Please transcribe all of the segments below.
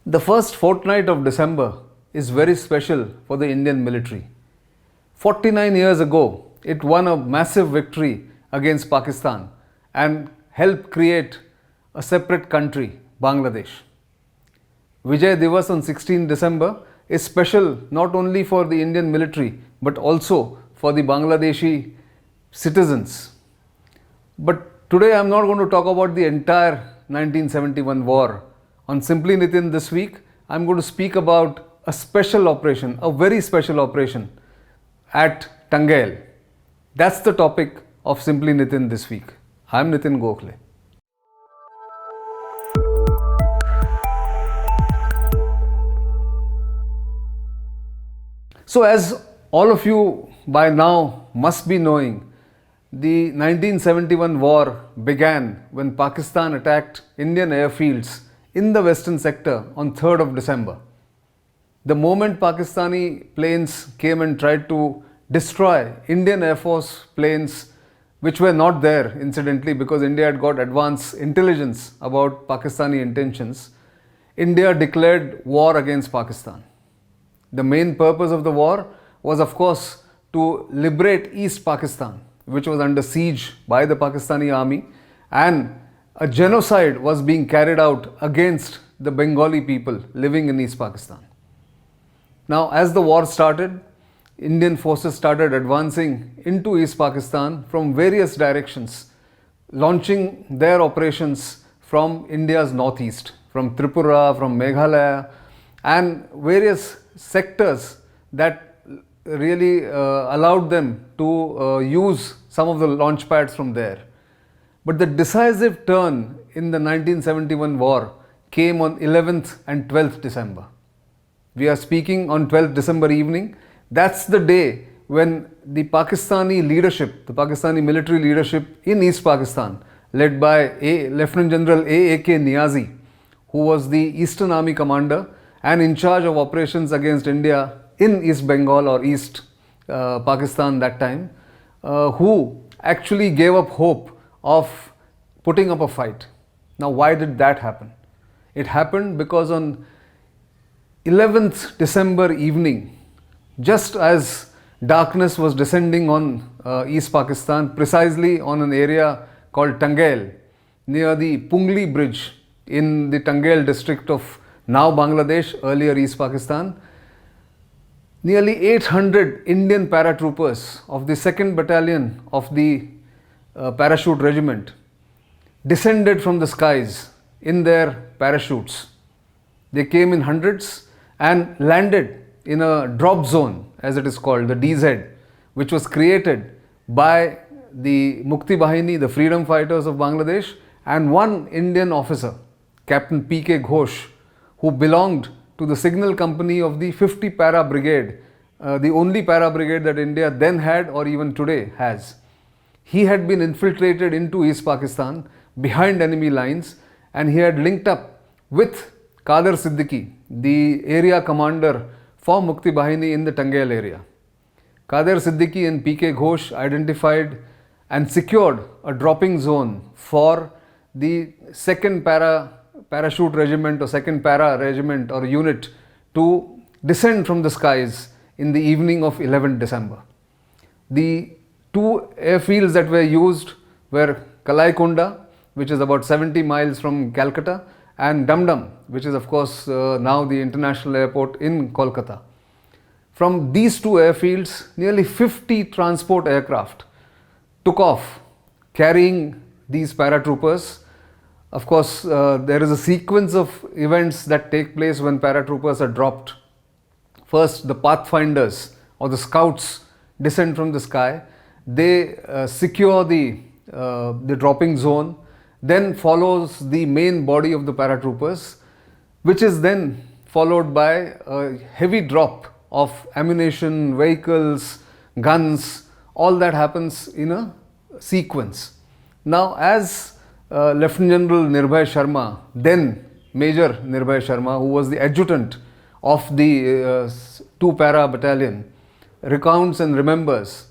The first fortnight of December is very special for the Indian military. 49 years ago, it won a massive victory against Pakistan and helped create a separate country, Bangladesh. Vijay Divas on 16 December is special not only for the Indian military but also for the Bangladeshi citizens. But today I am not going to talk about the entire 1971 war. On Simply Nitin this week, I am going to speak about a special operation, a very special operation at Tangail. That's the topic of Simply Nitin this week. I am Nitin Gokhale. So as all of you by now must be knowing, the 1971 war began when Pakistan attacked Indian airfields in the western sector on 3rd of December. The moment Pakistani planes came and tried to destroy Indian Air Force planes, which were not there incidentally because India had got advance intelligence about Pakistani intentions, India declared war against Pakistan. The main purpose of the war was, of course, to liberate East Pakistan, which was under siege by the Pakistani army, and a genocide was being carried out against the Bengali people living in East Pakistan. Now, as the war started, Indian forces started advancing into East Pakistan from various directions, launching their operations from India's northeast, from Tripura, from Meghalaya, and various sectors that really allowed them to use some of the launch pads from there. But the decisive turn in the 1971 war came on 11th and 12th December. We are speaking on 12th December evening. That's the day when the Pakistani leadership, the Pakistani military leadership in East Pakistan, led by Lieutenant General A.A.K. Niazi, who was the Eastern Army commander and in charge of operations against India in East Bengal or East Pakistan that time, who actually gave up hope of putting up a fight. Now, why did that happen? It happened because on 11th December evening, just as darkness was descending on East Pakistan, precisely on an area called Tangail, near the Pungli Bridge in the Tangail district of now Bangladesh, earlier East Pakistan, nearly 800 Indian paratroopers of the 2nd Battalion of the Parachute Regiment descended from the skies in their parachutes. They came in hundreds and landed in a drop zone, as it is called, the DZ, which was created by the Mukti Bahini, the freedom fighters of Bangladesh, and one Indian officer, Captain P.K. Ghosh, who belonged to the signal company of the 50 Para Brigade, the only Para Brigade that India then had or even today has. He had been infiltrated into East Pakistan behind enemy lines, and he had linked up with Kader Siddiqui, the area commander for Mukti Bahini in the Tangail area. Kader Siddiqui and P.K. Ghosh identified and secured a dropping zone for the 2nd Parachute Regiment or 2nd Para Regiment or unit to descend from the skies in the evening of 11th December. The two airfields that were used were Kalaikonda, which is about 70 miles from Calcutta, and Dum Dum, which is of course now the international airport in Kolkata. From these two airfields, nearly 50 transport aircraft took off carrying these paratroopers. Of course, there is a sequence of events that take place when paratroopers are dropped. First, the pathfinders or the scouts descend from the sky. They secure the dropping zone. Then follows the main body of the paratroopers, which is then followed by a heavy drop of ammunition, vehicles, guns. All that happens in a sequence. Now, as Lieutenant General Nirbhay Sharma, then Major Nirbhay Sharma, who was the adjutant of the 2 Para Battalion, recounts and remembers,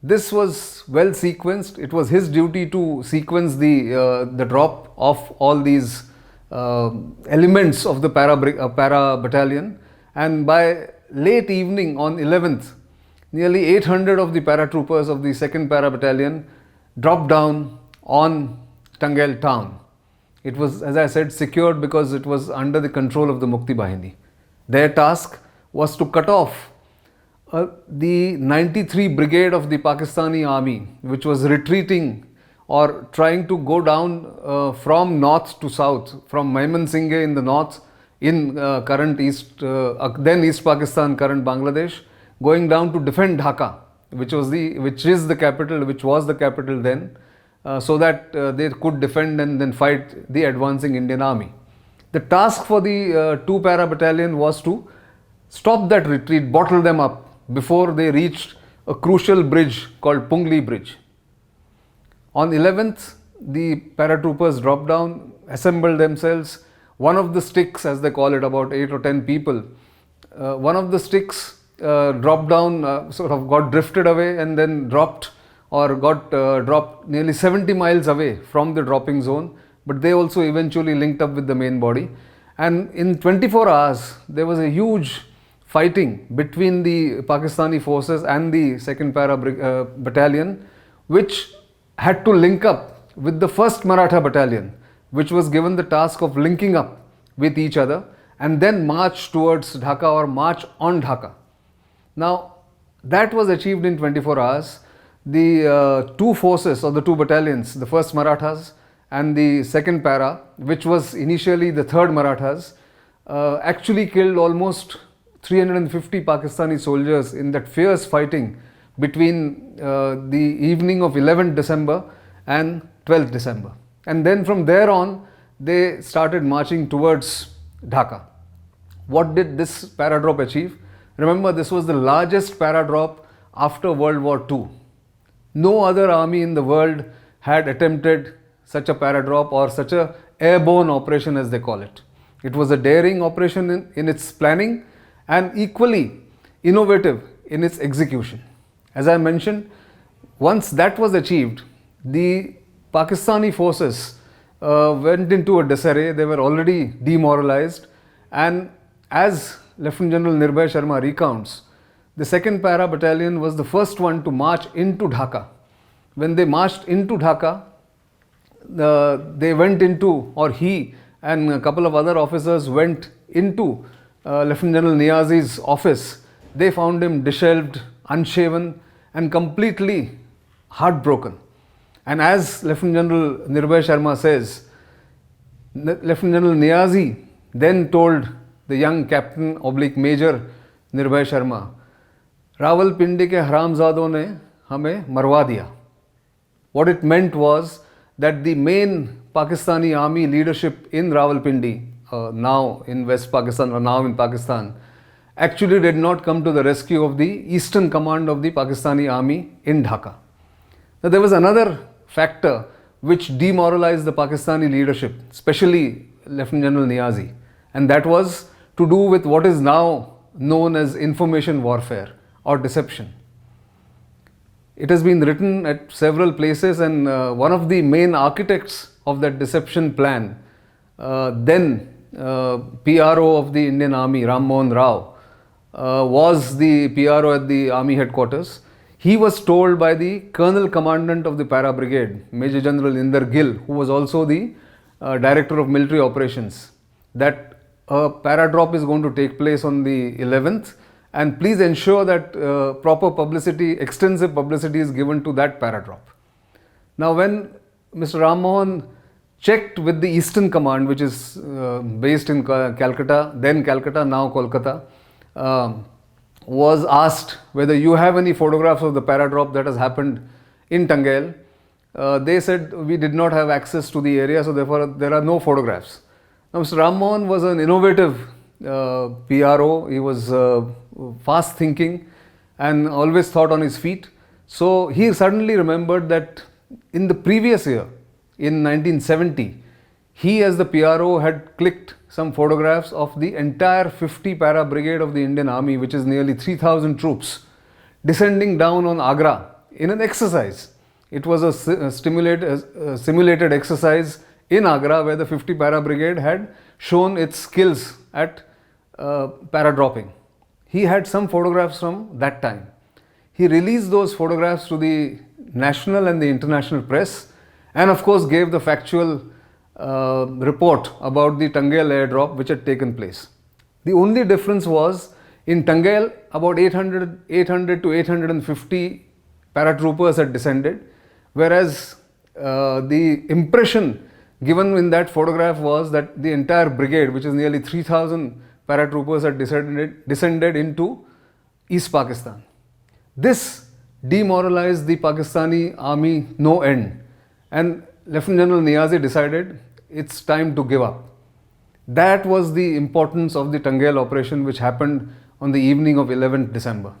this was well sequenced. It was his duty to sequence the drop of all these elements of the para battalion, and by late evening on 11th, nearly 800 of the paratroopers of the 2nd Para Battalion dropped down on Tangail town. It was, as I said, secured because it was under the control of the Mukti Bahini. Their task was to cut off the 93 Brigade of the Pakistani Army, which was retreating or trying to go down from north to south, from Maiman Singh in the north, in current then East Pakistan, current Bangladesh, going down to defend Dhaka, which was the capital then, so that they could defend and then fight the advancing Indian army. The task for the 2 Para Battalion was to stop that retreat, bottle them up before they reached a crucial bridge called Pungli Bridge. On 11th, the paratroopers dropped down, assembled themselves. One of the sticks, as they call it, about 8 or 10 people, one of the sticks dropped down, sort of got drifted away and then dropped nearly 70 miles away from the dropping zone, but they also eventually linked up with the main body. And in 24 hours, there was a huge fighting between the Pakistani forces and the 2nd Para Battalion, which had to link up with the 1st Maratha Battalion, which was given the task of linking up with each other and then march towards Dhaka or march on Dhaka. Now, that was achieved in 24 hours. The 2 forces or the 2 battalions, the 1st Marathas and the 2nd Para, which was initially the 3rd Marathas, actually killed almost 350 Pakistani soldiers in that fierce fighting between the evening of 11th December and 12th December. And then from there on, they started marching towards Dhaka. What did this paradrop achieve? Remember, this was the largest paradrop after World War II. No other army in the world had attempted such a paradrop or such a airborne operation, as they call it. It was a daring operation in its planning and equally innovative in its execution. As I mentioned, once that was achieved, the Pakistani forces went into a disarray. They were already demoralized, and as Lieutenant General Nirbhay Sharma recounts, the 2nd Para Battalion was the first one to march into Dhaka. When they marched into Dhaka, they went into, or he and a couple of other officers went into Lieutenant General Niazi's office. They found him disheveled, unshaven and completely heartbroken. And as Lieutenant General Nirbhay Sharma says, Lieutenant General Niazi then told the young captain / major Nirbhay Sharma, Rawalpindi ke haramzadon ne hame marwa diya. What it meant was that the main Pakistani army leadership in Rawalpindi, now in West Pakistan or now in Pakistan, actually did not come to the rescue of the eastern command of the Pakistani army in Dhaka. Now, there was another factor which demoralized the Pakistani leadership, especially Lieutenant General Niazi, and that was to do with what is now known as information warfare or deception. It has been written at several places, and one of the main architects of that deception plan, then PRO of the Indian Army, Ram Mohan Rao, was the PRO at the Army headquarters. He was told by the Colonel Commandant of the Para Brigade, Major General Inder Gill, who was also the Director of Military Operations, that a paradrop is going to take place on the 11th, and please ensure that proper publicity, extensive publicity is given to that paradrop. Now, when Mr. Ram Mohan checked with the Eastern Command, which is based in Calcutta, then Calcutta, now Kolkata, was asked whether you have any photographs of the paradrop that has happened in Tangail. They said we did not have access to the area, so therefore there are no photographs. Now, Mr. Ram Mohan was an innovative PRO. He was fast thinking and always thought on his feet. So he suddenly remembered that in the previous year, in 1970, he as the PRO had clicked some photographs of the entire 50 Para Brigade of the Indian Army, which is nearly 3,000 troops, descending down on Agra in an exercise. It was a simulated exercise in Agra, where the 50 Para Brigade had shown its skills at paradropping. He had some photographs from that time. He released those photographs to the national and the international press, and of course gave the factual report about the Tangail airdrop which had taken place. The only difference was in Tangail about 800 to 850 paratroopers had descended, whereas the impression given in that photograph was that the entire brigade, which is nearly 3,000 paratroopers, had descended into East Pakistan. This demoralized the Pakistani army no end, and Lieutenant General Niazi decided it's time to give up. That was the importance of the Tangail operation, which happened on the evening of 11th December.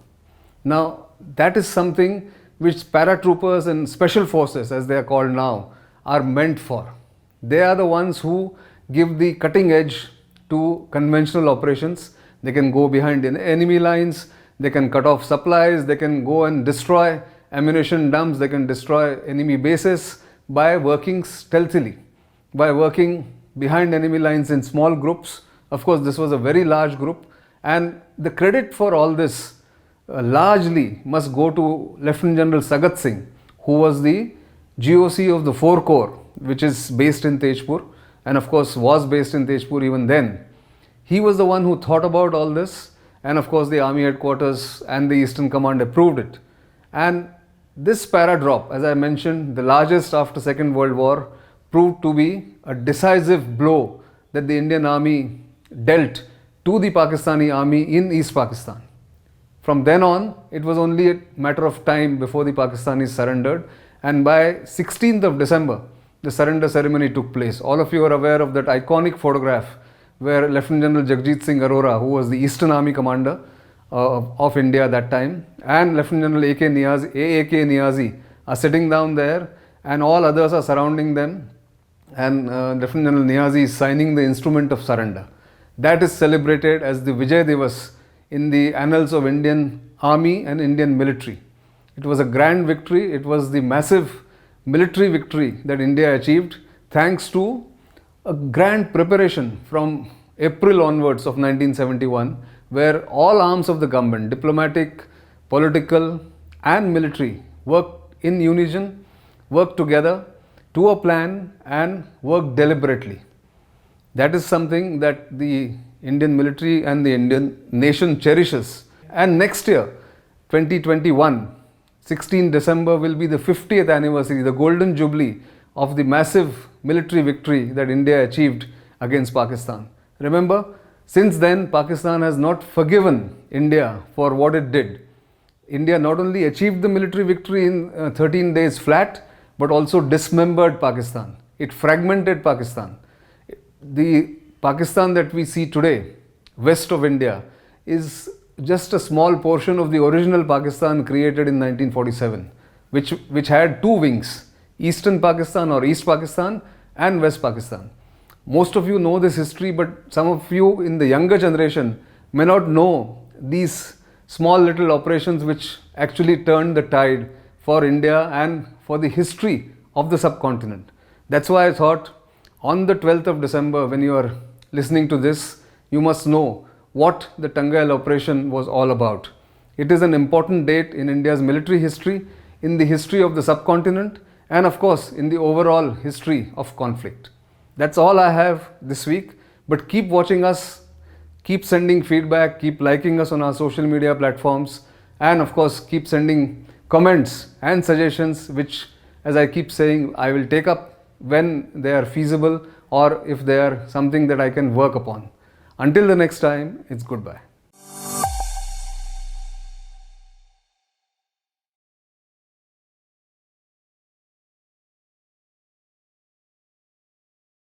Now, that is something which paratroopers and special forces, as they are called now, are meant for. They are the ones who give the cutting edge to conventional operations. They can go behind enemy lines, they can cut off supplies, they can go and destroy ammunition dumps, they can destroy enemy bases by working stealthily, by working behind enemy lines in small groups. Of course, this was a very large group, and the credit for all this largely must go to Lieutenant General Sagat Singh, who was the GOC of the 4 Corps, which is based in Tejpur, and of course was based in Tejpur even then. He was the one who thought about all this, and of course the army headquarters and the Eastern Command approved it. And this paradrop, as I mentioned, the largest after Second World War, proved to be a decisive blow that the Indian army dealt to the Pakistani army in East Pakistan. From then on, it was only a matter of time before the Pakistanis surrendered, and by 16th of December, the surrender ceremony took place. All of you are aware of that iconic photograph where Lieutenant General Jagjit Singh Arora, who was the Eastern Army Commander of India at that time, and Lieutenant General A.A.K. Niazi are sitting down there, and all others are surrounding them, and Lieutenant General Niazi is signing the instrument of surrender. That is celebrated as the Vijay Divas in the annals of Indian Army and Indian military. It was a grand victory. It was the massive military victory that India achieved thanks to a grand preparation from April onwards of 1971, where all arms of the government, diplomatic, political and military, worked in unison, worked together to a plan and worked deliberately. That is something that the Indian military and the Indian nation cherishes. And next year, 2021, 16 December will be the 50th anniversary, the golden jubilee of the massive military victory that India achieved against Pakistan. Remember, since then, Pakistan has not forgiven India for what it did. India not only achieved the military victory in 13 days flat, but also dismembered Pakistan. It fragmented Pakistan. The Pakistan that we see today, west of India, is just a small portion of the original Pakistan created in 1947, which had 2 wings, Eastern Pakistan or East Pakistan and West Pakistan. Most of you know this history, but some of you in the younger generation may not know these small little operations which actually turned the tide for India and for the history of the subcontinent. That's why I thought on the 12th of December, when you are listening to this, you must know what the Tangail operation was all about. It is an important date in India's military history, in the history of the subcontinent, and of course in the overall history of conflict. That's all I have this week, but keep watching us, keep sending feedback, keep liking us on our social media platforms, and of course keep sending comments and suggestions, which, as I keep saying, I will take up when they are feasible or if they are something that I can work upon. Until the next time, it's goodbye.